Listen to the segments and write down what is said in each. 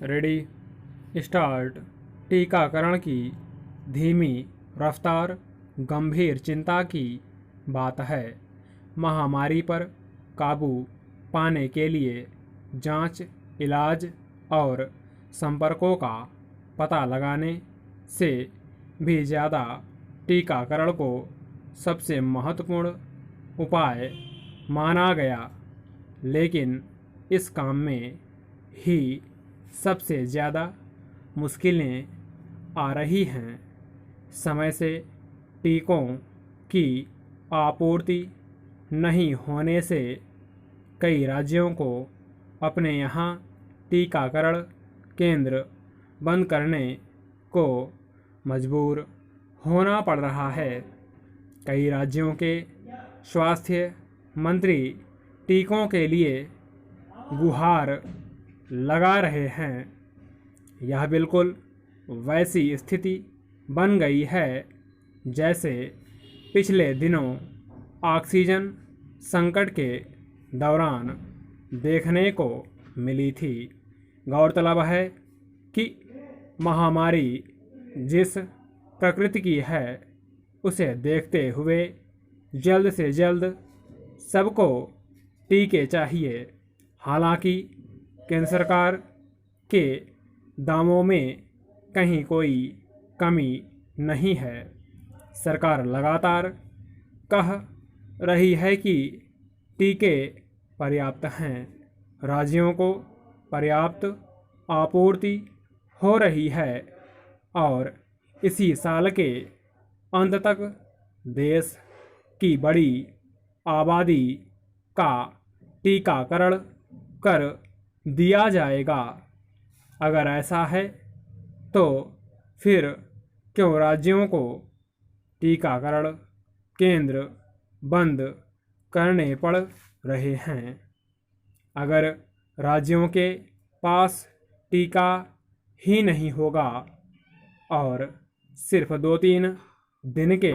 Ready start. टीकाकरण की धीमी रफ्तार गंभीर चिंता की बात है। महामारी पर काबू पाने के लिए जांच, इलाज और संपर्कों का पता लगाने से भी ज़्यादा टीकाकरण को सबसे महत्वपूर्ण उपाय माना गया। लेकिन इस काम में ही सबसे ज़्यादा मुश्किलें आ रही हैं। समय से टीकों की आपूर्ति नहीं होने से कई राज्यों को अपने यहाँ टीकाकरण केंद्र बंद करने को मजबूर होना पड़ रहा है। कई राज्यों के स्वास्थ्य मंत्री टीकों के लिए गुहार लगा रहे हैं। यह बिल्कुल वैसी स्थिति बन गई है जैसे पिछले दिनों ऑक्सीजन संकट के दौरान देखने को मिली थी। गौरतलब है कि महामारी जिस प्रकृति की है उसे देखते हुए जल्द से जल्द सबको टीके चाहिए। हालांकि केंद्र सरकार के दावों में कहीं कोई कमी नहीं है। सरकार लगातार कह रही है कि टीके पर्याप्त हैं, राज्यों को पर्याप्त आपूर्ति हो रही है और इसी साल के अंत तक देश की बड़ी आबादी का टीकाकरण कर दिया जाएगा। अगर ऐसा है तो फिर क्यों राज्यों को टीकाकरण केंद्र बंद करने पड़ रहे हैं? अगर राज्यों के पास टीका ही नहीं होगा और सिर्फ 2-3 दिन के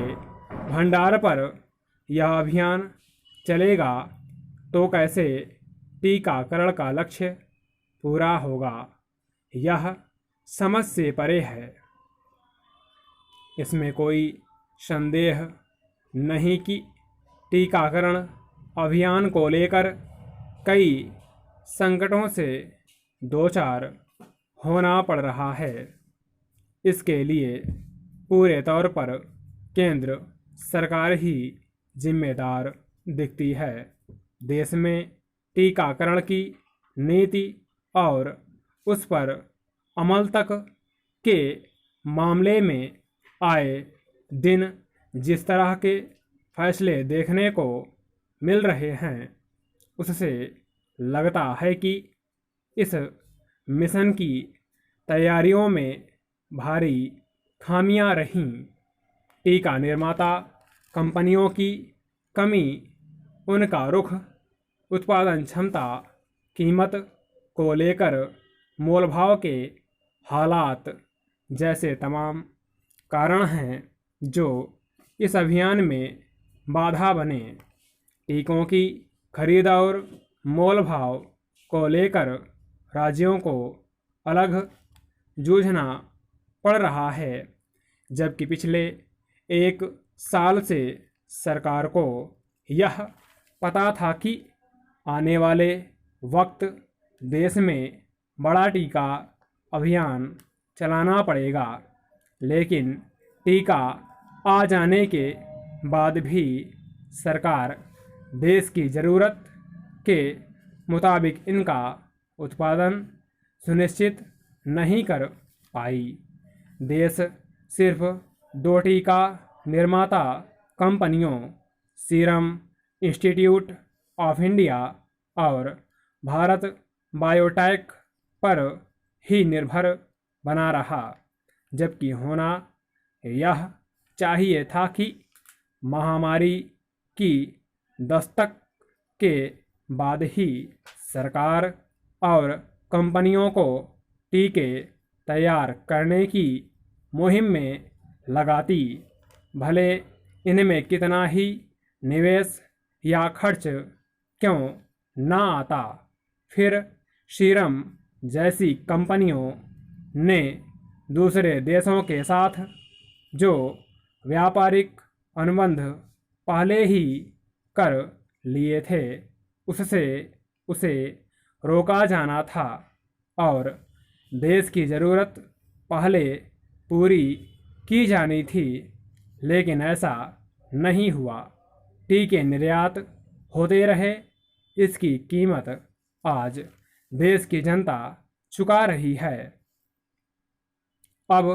भंडार पर यह अभियान चलेगा तो कैसे टीकाकरण का लक्ष्य पूरा होगा? यह समझ से परे है। इसमें कोई संदेह नहीं कि टीकाकरण अभियान को लेकर कई संकटों से दो चार होना पड़ रहा है। इसके लिए पूरे तौर पर केंद्र सरकार ही जिम्मेदार दिखती है। देश में टीकाकरण की नीति और उस पर अमल तक के मामले में आए दिन जिस तरह के फैसले देखने को मिल रहे हैं उससे लगता है कि इस मिशन की तैयारियों में भारी खामियां रहीं। टीका निर्माता कंपनियों की कमी, उनका रुख, उत्पादन क्षमता, कीमत को लेकर मोलभाव के हालात जैसे तमाम कारण हैं जो इस अभियान में बाधा बने। टीकों की खरीद और मोलभाव को लेकर राज्यों को अलग जूझना पड़ रहा है, जबकि पिछले 1 साल से सरकार को यह पता था कि आने वाले वक्त देश में बड़ा टीका अभियान चलाना पड़ेगा। लेकिन टीका आ जाने के बाद भी सरकार देश की ज़रूरत के मुताबिक इनका उत्पादन सुनिश्चित नहीं कर पाई। देश सिर्फ 2 टीका निर्माता कंपनियों, सीरम इंस्टीट्यूट ऑफ इंडिया और भारत बायोटेक पर ही निर्भर बना रहा, जबकि होना यह चाहिए था कि महामारी की दस्तक के बाद ही सरकार और कंपनियों को टीके तैयार करने की मुहिम में लगाती। भले इनमें कितना ही निवेश या खर्च क्यों ना आता, फिर सीरम जैसी कंपनियों ने दूसरे देशों के साथ जो व्यापारिक अनुबंध पहले ही कर लिए थे उससे उसे रोका जाना था और देश की ज़रूरत पहले पूरी की जानी थी, लेकिन ऐसा नहीं हुआ। टीके निर्यात होते रहे, इसकी कीमत आज देश की जनता चुका रही है। अब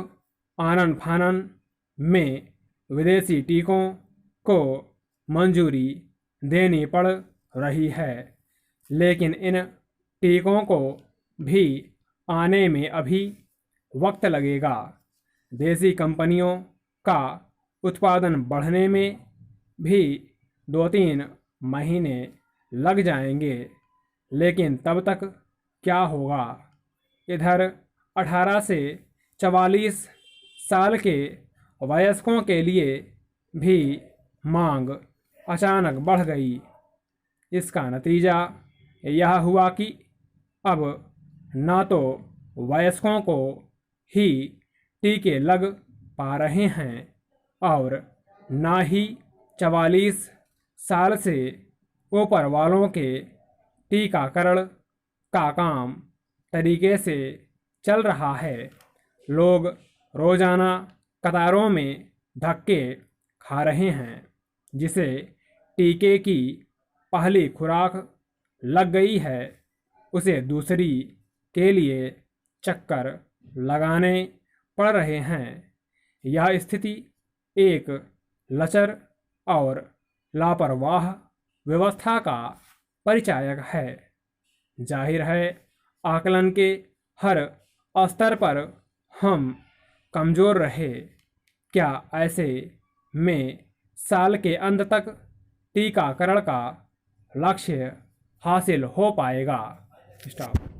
आनन फानन में विदेशी टीकों को मंजूरी देनी पड़ रही है, लेकिन इन टीकों को भी आने में अभी वक्त लगेगा। देसी कंपनियों का उत्पादन बढ़ने में भी 2-3 महीने लग जाएंगे, लेकिन तब तक क्या होगा? इधर 18 से 44 साल के वयस्कों के लिए भी मांग अचानक बढ़ गई। इसका नतीजा यह हुआ कि अब न तो वयस्कों को ही टीके लग पा रहे हैं और न ही 44 साल से ऊपर वालों के टीकाकरण का काम तरीके से चल रहा है। लोग रोज़ाना कतारों में धक्के खा रहे हैं। जिसे टीके की पहली खुराक लग गई है उसे दूसरी के लिए चक्कर लगाने पड़ रहे हैं। यह स्थिति एक लचर और लापरवाह व्यवस्था का परिचायक है। जाहिर है आकलन के हर स्तर पर हम कमज़ोर रहे। क्या ऐसे में साल के अंत तक टीकाकरण का लक्ष्य हासिल हो पाएगा? स्टॉप।